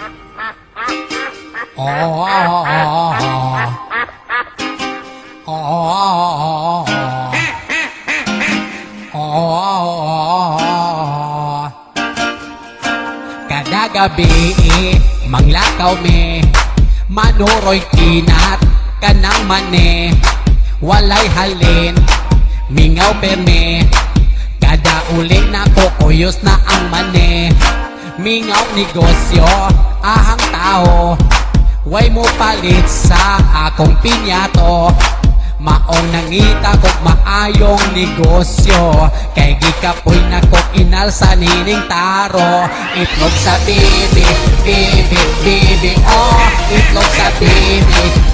Kada gabi manglakaw me, manuroy kinat kanang mane, walay halin mingaw perme. Kada uli na kukuyos na ang mane, mingaw negosyo ahang tao, way mo palit sa akong pinyato. Maong nangita kog maayong negosyo, kay gikapoy na kog inal sa nining taro. Itlog sa bibi, bibi, bibi, oh. Itlog sa bibi,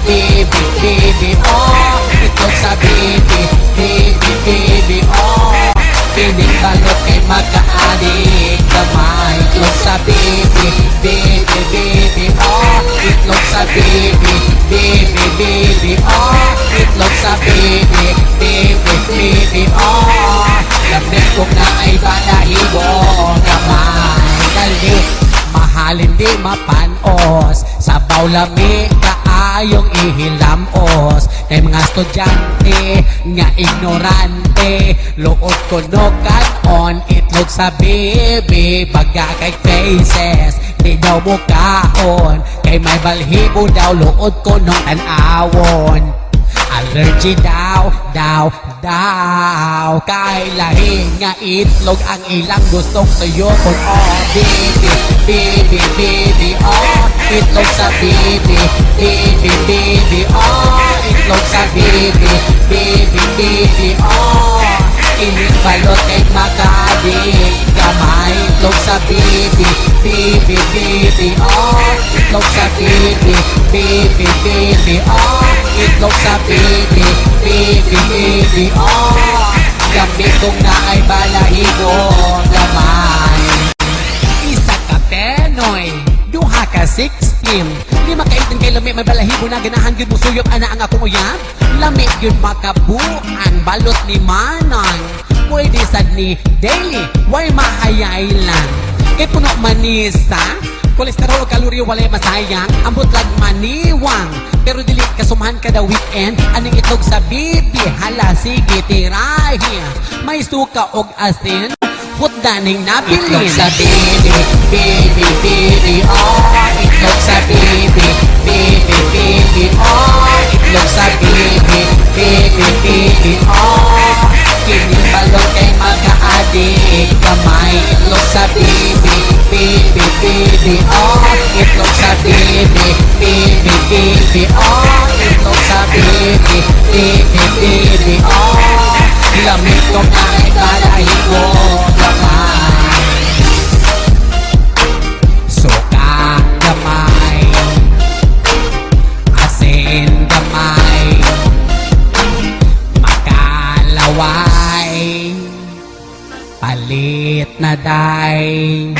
bibi, bibi, oh. Itlog sa bibi, bibi, bibi, oh. Pining balot kay magkaadik kamay. Itlog sa bibi, bibi, bibi, oh. Itlog sa bibi, bibi, bibi, oh. Itlog sa bibi, bibi, bibi, oh. Lamig kong na ay balahibo kamay. Dali, mahalin di mapanos, sabaw lami kaayong ihilamos. Kay mga estudyante nga ignorante, luod ko no on. Itlog sa bibi, baga kay faces, di daw mukaon. Kay may balhibo daw, luod ko nung tanawon. Allergy daw, kay lahi nga itlog ang ilang gustong suyo kung oh. Bibi, bibi, bibi, oh. Itlog sa bibi, bibi, bibi, oh. Itlog sa bibi, bibi, bibi, oh. Ining balot kay makadik kamay. Itlog sa bibi, bibi, bibi, oh. Itlog sa bibi, bibi, bibi, oh. Itlog sa bibi, bibi, bibi, oh. Gamit kong na ay balahibo gamay. Isa ka penoy, duha ka 16, lima ka 18 kay lami may balahibo na ganahan yun mo suyop ana ang akong uyab. Lami yun makabuan balot ni manang, pwede sad ni daily way mahayailan. Kay puno manisa, kolesterol o kaloryo walay masayang, ambot lag maniwang. Pero dili kasumahan kada weekend, aning itlog sa bibi, hala sige tirahi. May suka og asin, putdaning nabilin. Itlog sa bibi, bibi, bibi, oh. Itlog sa bibi, bibi, bibi, oh. Itlog sa bibi, bibi, bibi, oh. Kining balot kay magkaadik kamay. Itlog sa bibi, bibi, bibi, oh. Itlog sa bibi, bibi, bibi, oh. Itlog sa bibi, bibi, bibi, oh. Lamig kong na ay balahibo gamay. Suka gamay, asin gamay, makalaway, palit na day.